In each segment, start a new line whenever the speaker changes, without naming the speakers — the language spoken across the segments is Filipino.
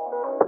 Hello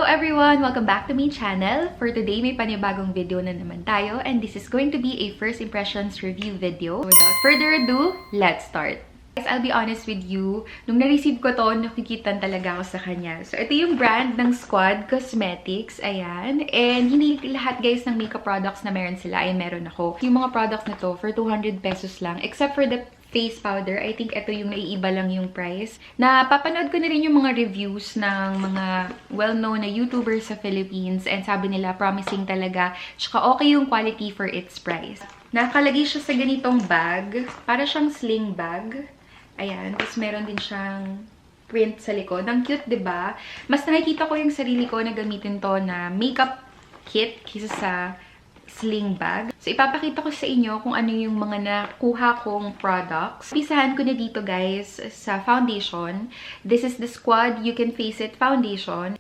everyone! Welcome back to my channel. For today, may panibagong video na naman tayo and this is going to be a first impressions review video. Without further ado, let's start! Guys, I'll be honest with you, nung na-receive ko to, nakikitan talaga ako sa kanya. So, ito yung brand ng Squad Cosmetics. Ayan. And hindi lahat guys ng makeup products na meron sila ay meron ako. Yung mga products na to, for 200 pesos lang. Except for the face powder, I think ito yung naiiba lang yung price. Napapanood ko na rin yung mga reviews ng mga well-known na YouTubers sa Philippines and sabi nila promising talaga, tsaka okay yung quality for its price. Nakalagay siya sa ganitong bag, para siyang sling bag. Ayan, tapos meron din siyang print sa likod. Ang cute, diba? Mas nakikita ko yung sarili ko na gamitin to na makeup kit kaysa sa sling bag. So, ipapakita ko sa inyo kung ano yung mga nakuha kong products. Pisahan ko na dito, guys, sa foundation. This is the Squad You Can Face It foundation.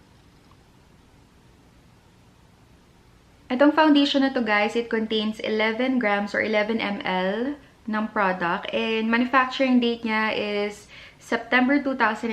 Itong foundation na to, guys, it contains 11 grams or 11 ml ng product. And manufacturing date niya is September 2019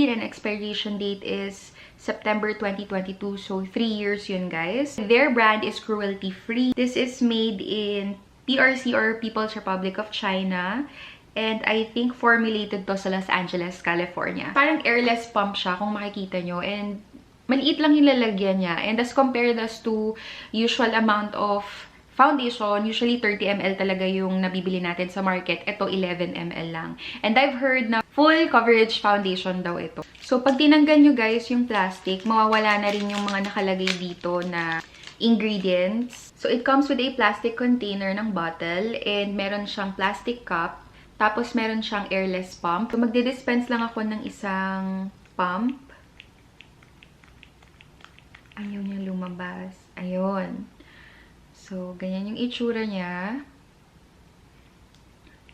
and expiration date is September 2022. So, 3 years yun, guys. Their brand is cruelty-free. This is made in PRC or People's Republic of China. And I think formulated to sa Los Angeles, California. Parang airless pump siya kung makikita nyo. And maliit lang yung lalagyan niya. And as compared as to usual amount of foundation, usually 30 ml talaga yung nabibili natin sa market. Ito, 11 ml lang. And I've heard na full coverage foundation daw ito. So, pag tinanggal nyo guys yung plastic, mawawala na rin yung mga nakalagay dito na ingredients. So, it comes with a plastic container ng bottle and meron siyang plastic cup. Tapos, meron siyang airless pump. So, magdi-dispense lang ako ng isang pump. Ayaw niya lumabas. Ayun. So, ganyan yung itsura niya.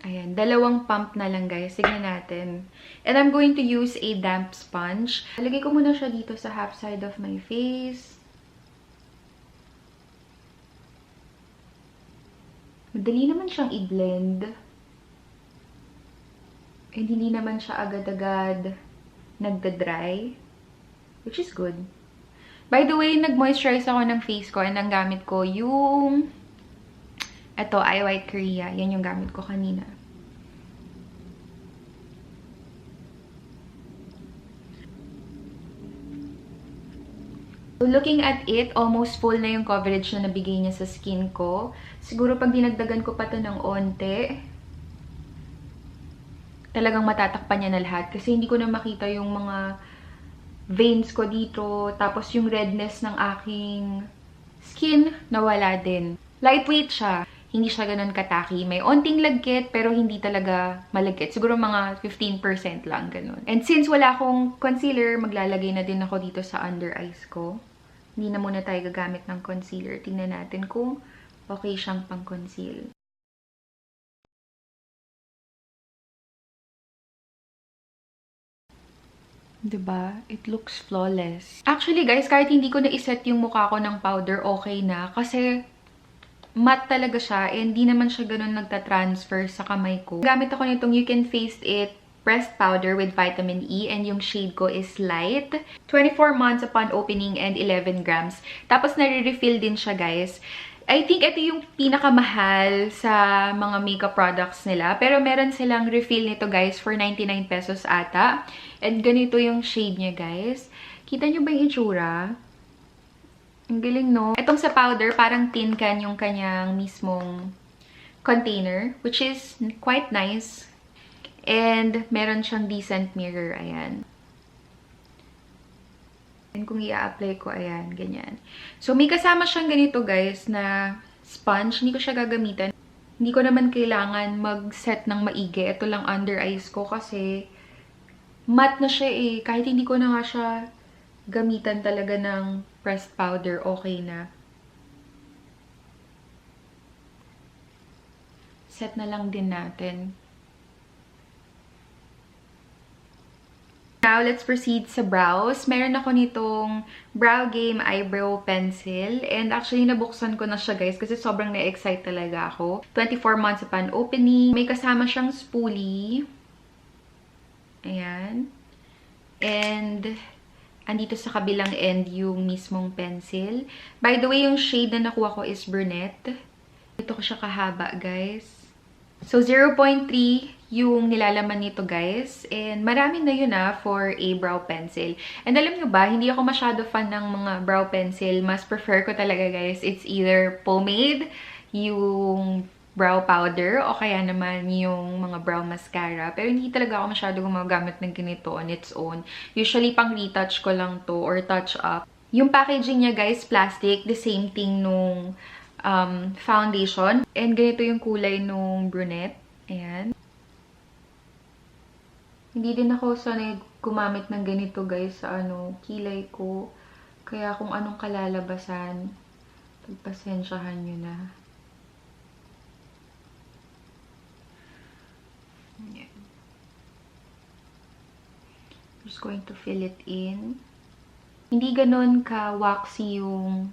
Ayan, dalawang pump na lang guys. Tignan natin. And I'm going to use a damp sponge. Lagay ko muna siya dito sa half side of my face. Madali naman siyang i-blend. And hindi naman siya agad-agad nagda-dry. Which is good. By the way, nag-moisturize ako ng face ko and ang gamit ko yung ito, Eye White Korea. Yan yung gamit ko kanina. So, looking at it, almost full na yung coverage na nabigay niya sa skin ko. Siguro pag dinagdagan ko pa to ng onte, talagang matatakpan niya na lahat. Kasi hindi ko na makita yung mga veins ko dito. Tapos yung redness ng aking skin, nawala din. Lightweight siya. Hindi siya ganun kataki. May onting lagkit, pero hindi talaga malagkit. Siguro mga 15% lang, ganun. And since wala akong concealer, maglalagay na din ako dito sa under eyes ko. Hindi na muna tayo gagamit ng concealer. Tingnan natin kung okay siyang pang-conceal. Diba? It looks flawless. Actually, guys, kahit hindi ko na-iset yung mukha ko ng powder, okay na. Kasi matte talaga siya and hindi naman siya ganun nagta-transfer sa kamay ko. Gamit ako nitong You Can Face It pressed powder with vitamin E and yung shade ko is light. 24 months upon opening and 11 grams. Tapos nare-refill din siya, guys. I think ito yung pinakamahal sa mga makeup products nila. Pero meron silang refill nito, guys, for 99 pesos ata. And ganito yung shade niya, guys. Kita nyo ba yung itsura? Ang galing, no? Itong sa powder, parang tin can yung kanyang mismong container, which is quite nice. And meron siyang decent mirror, ayan. And kung i-apply ko, ayan, ganyan. So, may kasama siyang ganito, guys, na sponge. Hindi ko siya gagamitan. Hindi ko naman kailangan mag-set ng maigi. Ito lang under eyes ko kasi matte na siya eh. Kahit hindi ko na nga siya gamitan talaga ng pressed powder, okay na. Set na lang din natin. Now, let's proceed sa brows. Meron ako nitong Brow Game Eyebrow Pencil. And actually, nabuksan ko na siya, guys, kasi sobrang na-excite talaga ako. 24 months upon opening. May kasama siyang spoolie. Ayan. And andito sa kabilang end yung mismong pencil. By the way, yung shade na nakuha ko is brunette. Ito ko siya kahaba, guys. So, 0.3 yung nilalaman nito, guys. And marami na yun for Eyebrow pencil. And alam nyo ba, hindi ako masyado fan ng mga brow pencil. Mas prefer ko talaga, guys, it's either pomade, yung brow powder, o kaya naman yung mga brow mascara. Pero hindi talaga ako masyado gumagamit ng ganito on its own. Usually, pang retouch ko lang to or touch up. Yung packaging niya, guys, plastic. The same thing nung foundation. And ganito yung kulay nung brunette. Ayan. Hindi din ako sanay gumamit ng ganito, guys, sa kilay ko. Kaya kung anong kalalabasan, pagpasensyahan nyo na. Ayan. Just going to fill it in. Hindi ganun ka-waxy yung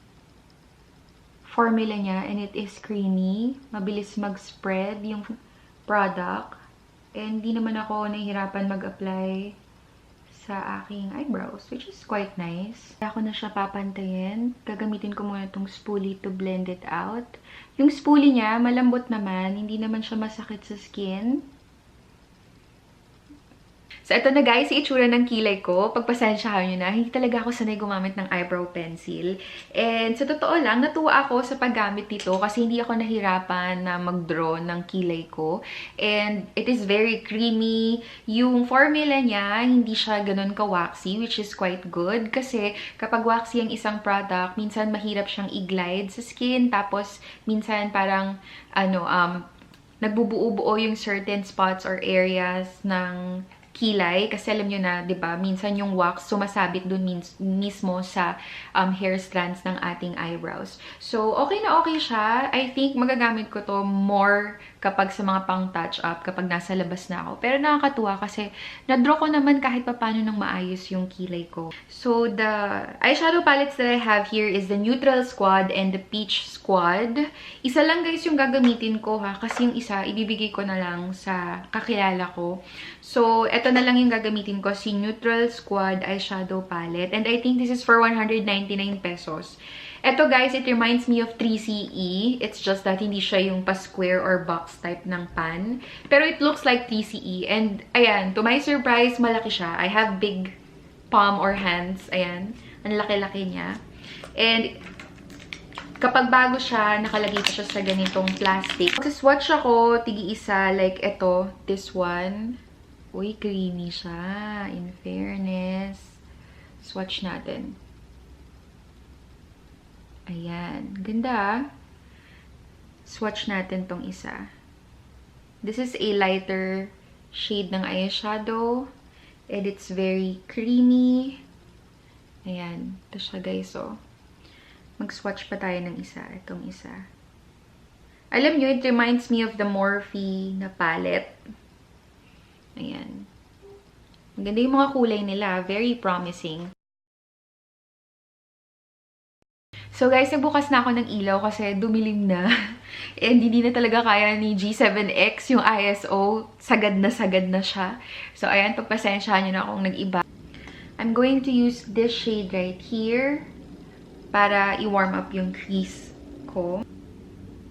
formula niya, and it is creamy. Mabilis mag-spread yung product. And di naman ako nahihirapan mag-apply sa aking eyebrows, which is quite nice. Kaya ako na siya papantayin. Gagamitin ko muna itong spoolie to blend it out. Yung spoolie niya, malambot naman. Hindi naman siya masakit sa skin. So, ito na guys, yung itsura ng kilay ko. Pagpasensyahan nyo na, hindi talaga ako sanay gumamit ng eyebrow pencil. And sa totoo lang, natuwa ako sa paggamit nito kasi hindi ako nahirapan na mag-draw ng kilay ko. And it is very creamy. Yung formula niya, hindi siya ganun ka-waxy, which is quite good. Kasi kapag waxy ang isang product, minsan mahirap siyang i-glide sa skin. Tapos, minsan parang, nagbubuo-buo yung certain spots or areas ng kilay. Kasi alam nyo na, di ba, minsan yung wax sumasabit dun mismo sa hair strands ng ating eyebrows. So, okay na okay siya. I think magagamit ko to more kapag sa mga pang touch-up, kapag nasa labas na ako. Pero nakakatuwa kasi na-draw ko naman kahit paano ng maayos yung kilay ko. So, the eyeshadow palettes that I have here is the Neutral Squad and the Peach Squad. Isa lang guys yung gagamitin ko kasi yung isa ibibigay ko na lang sa kakilala ko. So, ito na lang yung gagamitin ko, si Neutral Squad Eyeshadow Palette. And I think this is for 199 pesos. Ito guys, it reminds me of 3CE. It's just that hindi siya yung pa-square or box type ng pan. Pero it looks like 3CE. And ayan, to my surprise, malaki siya. I have big palm or hands. Ayan, ang laki-laki niya. And kapag bago siya, nakalagay pa siya sa ganitong plastic. Mag-swatch ako, tigi-isa, like ito, this one. Uy, creamy siya. In fairness. Swatch natin. Ayan. Ganda. Swatch natin tong isa. This is a lighter shade ng eyeshadow. And it's very creamy. Ayan. Ito siya guys, oh. Mag-swatch pa tayo ng isa. Itong isa. Alam nyo, it reminds me of the Morphe na palette. Ayan. Maganda yung mga kulay nila. Very promising. So guys, nagbukas na ako ng ilaw kasi dumilim na. And hindi na talaga kaya ni G7X yung ISO. Sagad na siya. So ayan, pagpasensyahan nyo na akong nag-iba. I'm going to use this shade right here para i-warm up yung crease ko.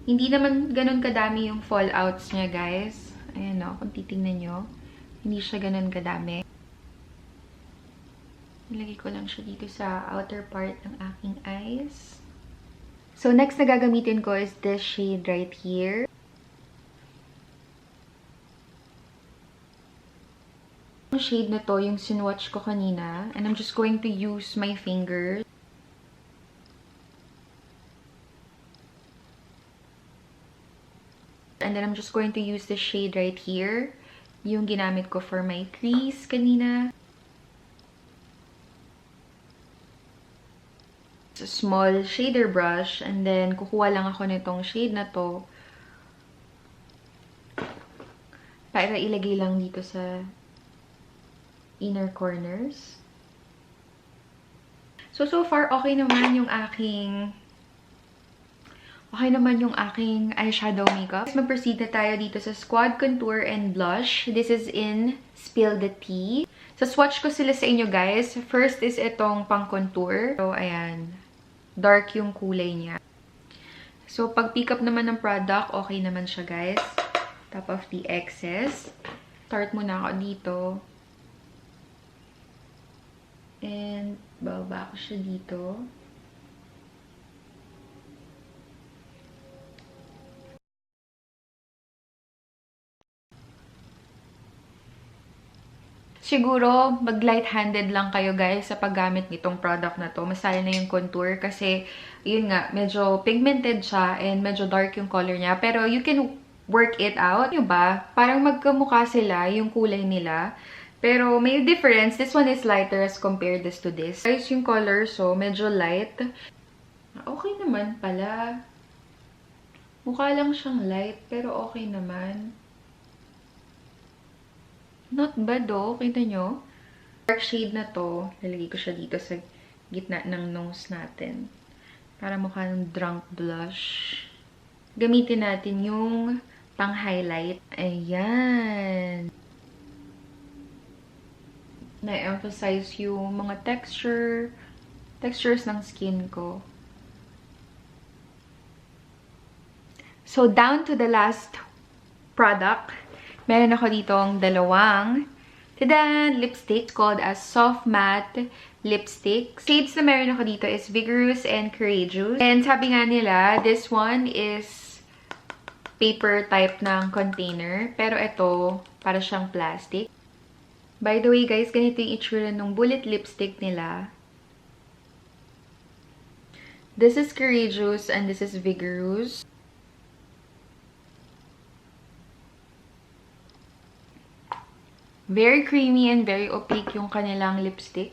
Hindi naman ganun kadami yung fallouts niya, guys. Ayan o, kung titingnan nyo. Hindi siya ganun kadami. Nilagay ko lang siya dito sa outer part ng aking eyes. So, next na gagamitin ko is this shade right here. Yung shade na to, yung sinwatch ko kanina. And I'm just going to use my fingers. And then I'm just going to use this shade right here. Yung ginamit ko for my crease kanina. It's a small shader brush. And then, kukuha lang ako nitong shade na to. Para ilagay lang dito sa inner corners. So far, okay naman yung aking Okay naman yung aking eyeshadow makeup. Mag-proceed na tayo dito sa Squad Contour and Blush. This is in Spill the Tea. So, swatch ko sila sa inyo, guys. First is itong pang-contour. So, ayan. Dark yung kulay niya. So, pag pick up naman ng product, okay naman siya, guys. Top of the excess. Start muna ako dito. And, bababa ko siya dito. Siguro, mag-light-handed lang kayo guys sa paggamit nitong product na to. Masaya na yung contour kasi, yun nga, medyo pigmented siya and medyo dark yung color niya. Pero you can work it out. Yung ba? Parang magkamukha sila yung kulay nila. Pero may difference. This one is lighter as compared to this. Guys, yung color, so medyo light. Okay naman pala. Mukha lang siyang light, pero okay naman. Not bad oh. Kita nyo? Dark shade na to. Lalagay ko siya dito sa gitna ng nose natin. Para mukha ng drunk blush. Gamitin natin yung pang-highlight. Ayan. Na-emphasize yung mga textures ng skin ko. So, down to the last product. Meron ako ditong dalawang lipstick called as Soft Matte Lipstick. Shades na meron ako dito is Vigorous and Courageous. And sabi nga nila, this one is paper type ng container. Pero ito, para siyang plastic. By the way, guys, ganito yung itsura ng bullet lipstick nila. This is Courageous and this is Vigorous. Very creamy and very opaque yung kanilang lipstick.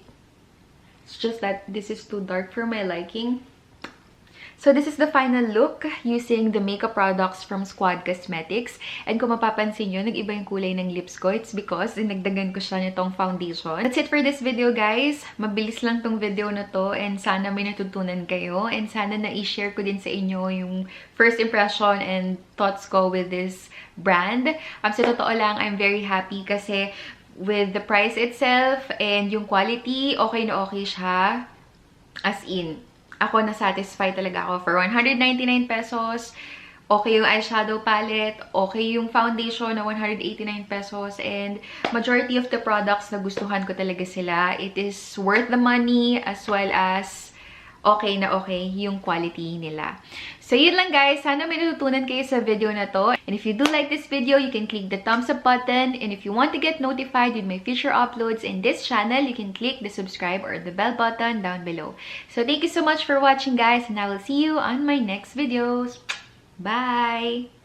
It's just that this is too dark for my liking. So, this is the final look using the makeup products from Squad Cosmetics. And kung mapapansin nyo, nag-iba yung kulay ng lips ko. It's because dinagdagan ko siya nitong foundation. That's it for this video, guys. Mabilis lang tong video na to. And sana may natutunan kayo. And sana na-i-share ko din sa inyo yung first impression and thoughts ko with this brand. Sa totoo lang, I'm very happy kasi with the price itself and yung quality, okay na okay siya. As in, ako na-satisfy talaga ako for 199 pesos. Okay yung eyeshadow palette. Okay yung foundation na 189 pesos. And majority of the products na gustuhan ko talaga sila. It is worth the money as well as okay na okay yung quality nila. So, yun lang guys. Sana may natutunan kayo sa video na to. And if you do like this video, you can click the thumbs up button. And if you want to get notified with my future uploads in this channel, you can click the subscribe or the bell button down below. So, thank you so much for watching guys. And I will see you on my next videos. Bye!